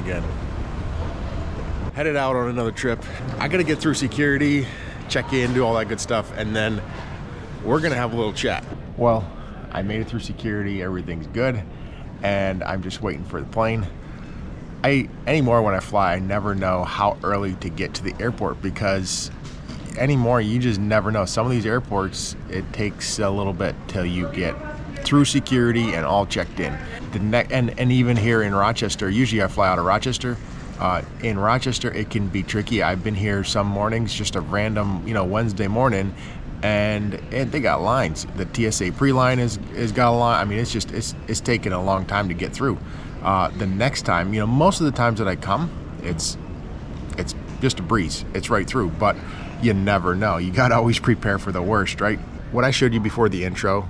again. Headed out on another trip. I gotta get through security, check in, do all that good stuff, and then we're gonna have a little chat. Well, I made it through security, everything's good, and I'm just waiting for the plane. Anymore when I fly, I never know how early to get to the airport, because anymore you just never know. Some of these airports, it takes a little bit till you get through security and all checked in. And even here in Rochester, usually I fly out of Rochester. In Rochester, it can be tricky. I've been here some mornings, just a random, Wednesday morning, and they got lines. The TSA pre-line is got a line. I mean, it's taken a long time to get through. The next time, most of the times that I come, it's just a breeze. It's right through, but you never know. You got to always prepare for the worst, right? What I showed you before the intro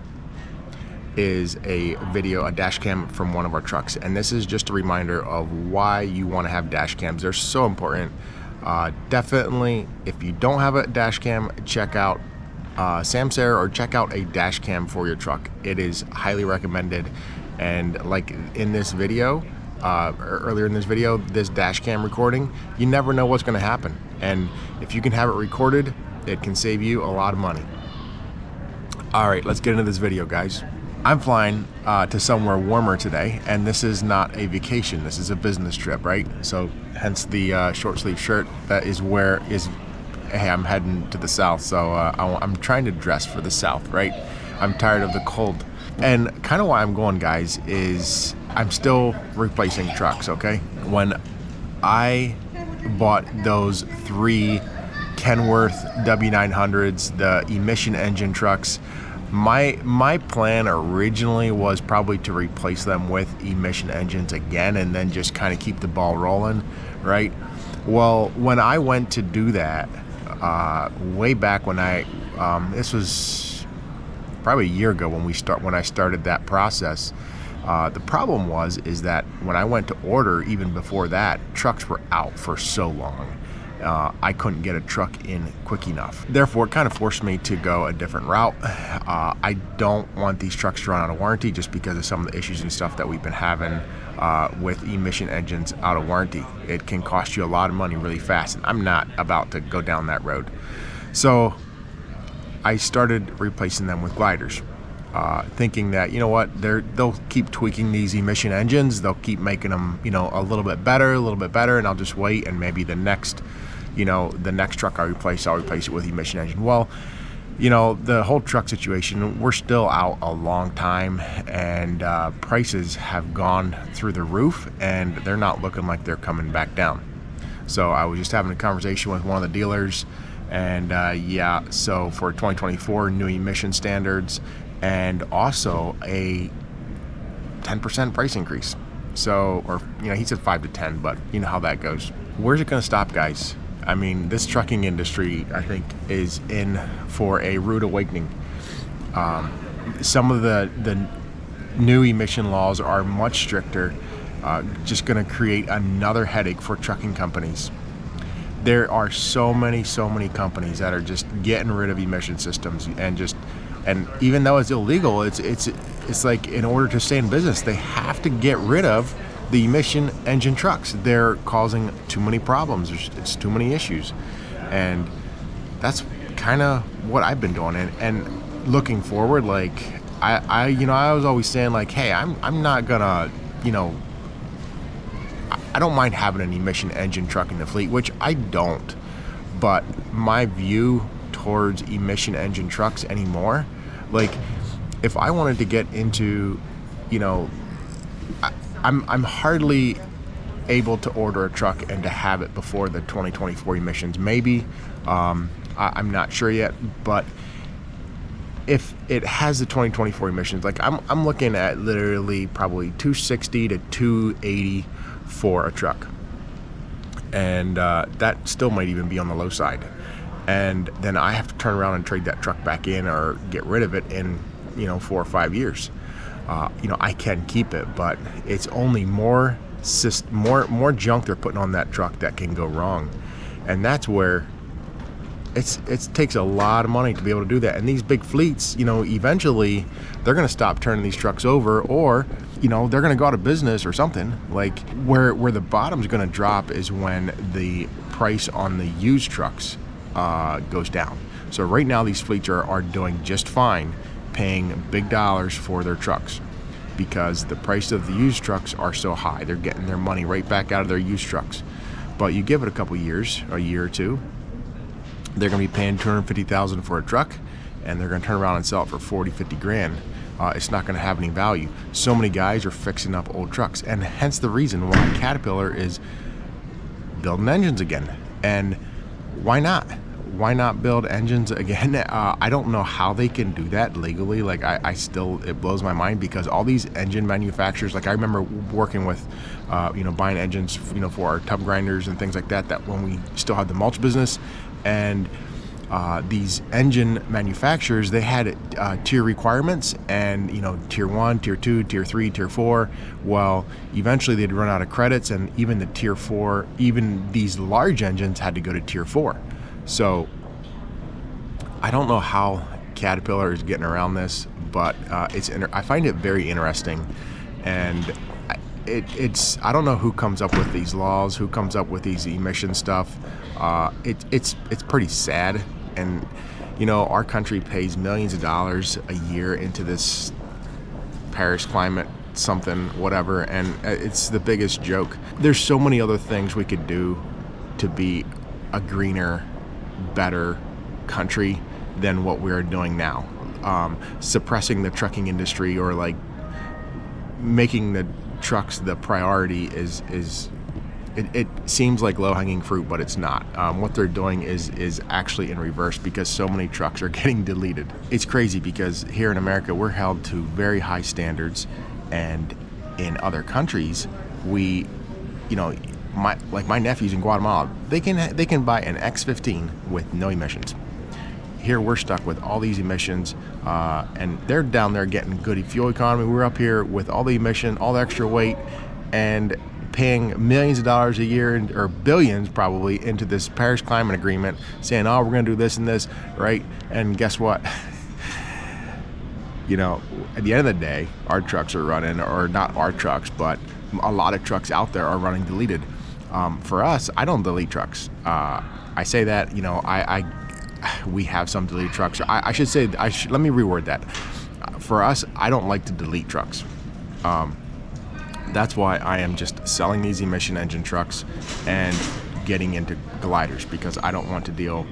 is a video, a dash cam from one of our trucks. And this is just a reminder of why you want to have dash cams. They're so important. Definitely, if you don't have a dash cam, check out Samsara or check out a dash cam for your truck. It is highly recommended. And like in this video, earlier in this video, this dash cam recording, you never know what's going to happen. And if you can have it recorded, it can save you a lot of money. All right, let's get into this video, guys. I'm flying to somewhere warmer today, and this is not a vacation. This is a business trip, right? So hence the short sleeve shirt. That is hey, I'm heading to the south, so I'm trying to dress for the south, right? I'm tired of the cold. And kind of why I'm going, guys, is I'm still replacing trucks, okay? When I bought those 3 Kenworth W900s, the Emission engine trucks, my plan originally was probably to replace them with Emission engines again and then just kind of keep the ball rolling, right? Well, when I went to do that, way back when this was probably a year ago when I started that process, the problem is that when I went to order, even before that, trucks were out for so long. I couldn't get a truck in quick enough. Therefore, it kind of forced me to go a different route. I don't want these trucks to run out of warranty just because of some of the issues and stuff that we've been having with Emission engines out of warranty. It can cost you a lot of money really fast, and I'm not about to go down that road. So I started replacing them with gliders, thinking that, they'll keep tweaking these Emission engines. They'll keep making them, a little bit better, and I'll just wait, and maybe the next truck I replace, I'll replace it with Emission engine. Well, the whole truck situation, we're still out a long time, and prices have gone through the roof, and they're not looking like they're coming back down. So I was just having a conversation with one of the dealers, and so for 2024, new emission standards, and also a 10% price increase. So, or, he said 5 to 10, but you know how that goes. Where's it going to stop, guys? I mean, this trucking industry, I think, is in for a rude awakening. Some of the new emission laws are much stricter, just going to create another headache for trucking companies. There are so many companies that are just getting rid of emission systems, and even though it's illegal, it's like, in order to stay in business, they have to get rid of the Emission engine trucks. They're causing too many problems. It's too many issues, and that's kind of what I've been doing. And looking forward, like I was always saying, like, hey, I'm not gonna, I don't mind having an Emission engine truck in the fleet, which I don't, but my view towards Emission engine trucks anymore, like, if I wanted to get into, I'm hardly able to order a truck and to have it before the 2024 emissions. Maybe, I'm not sure yet, but if it has the 2024 emissions, like, I'm looking at literally probably $260 to $280 for a truck, and that still might even be on the low side. And then I have to turn around and trade that truck back in or get rid of it in 4 or 5 years. I can keep it, but it's only more junk they're putting on that truck that can go wrong. And that's where it takes a lot of money to be able to do that. And these big fleets, eventually they're going to stop turning these trucks over, or they're going to go out of business or something. Like where the bottom's going to drop is when the price on the used trucks goes down. So right now these fleets are doing just fine paying big dollars for their trucks, because the price of the used trucks are so high. They're getting their money right back out of their used trucks. But you give it a couple years, a year or two, they're going to be paying $250,000 for a truck, and they're going to turn around and sell it for 40, 50 grand. It's not going to have any value. So many guys are fixing up old trucks, and hence the reason why Caterpillar is building engines again. And why not? Why not build engines again? I don't know how they can do that legally. Like I still, it blows my mind, because all these engine manufacturers, like I remember working with, buying engines, for our tub grinders and things like that when we still had the mulch business. And these engine manufacturers, they had tier requirements, and tier 1, tier 2, tier 3, tier 4. Well, eventually they'd run out of credits, and even the tier 4, even these large engines had to go to tier 4. So I don't know how Caterpillar is getting around this, but I find it very interesting. And I don't know who comes up with these laws, who comes up with these emission stuff. It's pretty sad. And our country pays millions of dollars a year into this Paris climate something, whatever, and it's the biggest joke. There's so many other things we could do to be a greener, better country than what we're doing now. Suppressing the trucking industry, or like making the trucks the priority is it seems like low-hanging fruit, but it's not. What they're doing is actually in reverse, because so many trucks are getting deleted. It's crazy, because here in America we're held to very high standards, and in other countries we, my nephews in Guatemala, they can buy an X15 with no emissions. Here we're stuck with all these emissions, and they're down there getting good fuel economy. We're up here with all the emission, all the extra weight, and paying millions of dollars a year, or billions probably, into this Paris Climate Agreement, saying, oh, we're going to do this and this, right? And guess what? At the end of the day, our trucks are running, or not our trucks, but a lot of trucks out there are running deleted. For us, I don't delete trucks. I say that, we have some deleted trucks. I should say, let me reword that. For us, I don't like to delete trucks. That's why I am just selling these emission engine trucks and getting into gliders, because I don't want to deal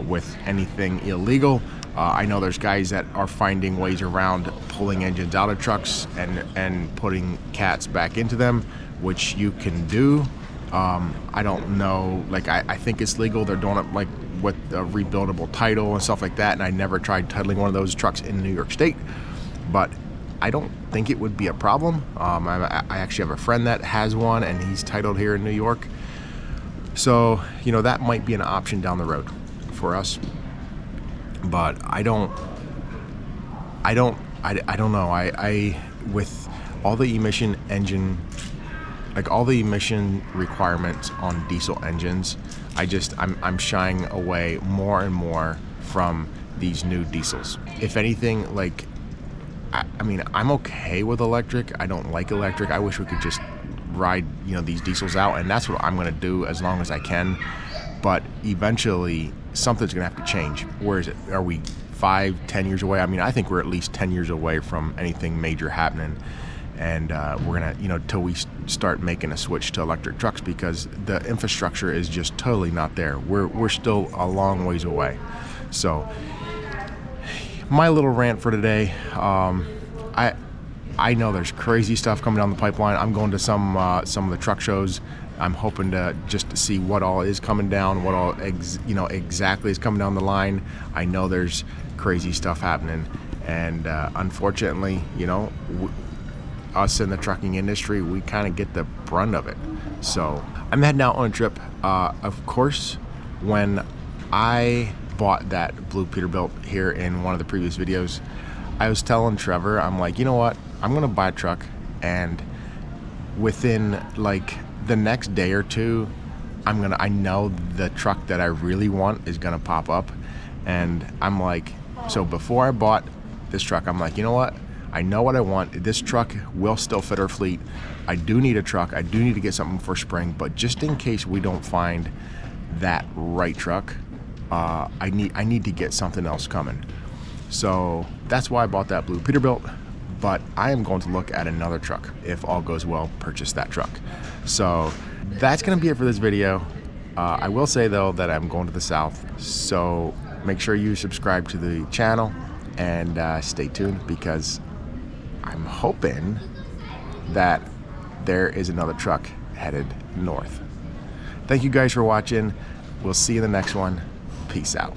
with anything illegal. I know there's guys that are finding ways around pulling engines out of trucks and putting cats back into them, which you can do. I don't know, I think it's legal. They're doing it with a rebuildable title and stuff like that, and I never tried titling one of those trucks in New York State, but I don't think it would be a problem. I actually have a friend that has one, and he's titled here in New York. So, that might be an option down the road for us. But I don't know. I with all the emission engine, all the emission requirements on diesel engines, I'm shying away more and more from these new diesels. If anything, I'm okay with electric. I don't like electric. I wish we could just ride, these diesels out, and that's what I'm going to do as long as I can. But eventually, something's going to have to change. Where is it? Are we 5-10 years away? I think we're at least 10 years away from anything major happening. And we're going to, till we start making a switch to electric trucks, because the infrastructure is just totally not there. We're still a long ways away. So my little rant for today. I know there's crazy stuff coming down the pipeline. I'm going to some of the truck shows. I'm hoping to just see what all is coming down, what all exactly is coming down the line. I know there's crazy stuff happening, and unfortunately, us in the trucking industry, we kind of get the brunt of it. So I'm heading out on a trip. Of course, when I bought that blue Peterbilt here in one of the previous videos, I was telling Trevor, I'm like, you know what? I'm going to buy a truck, and within the next day or two, I know the truck that I really want is going to pop up, And I'm like, so before I bought this truck, I'm like, you know what? I know what I want. This truck will still fit our fleet. I do need a truck. I do need to get something for spring, but just in case we don't find that right truck, I need to get something else coming. So that's why I bought that blue Peterbilt, but I am going to look at another truck. If all goes well, purchase that truck. So that's gonna be it for this video. I will say though that I'm going to the south, so make sure you subscribe to the channel and stay tuned, because I'm hoping that there is another truck headed north. Thank you guys for watching. We'll see you in the next one. Peace out.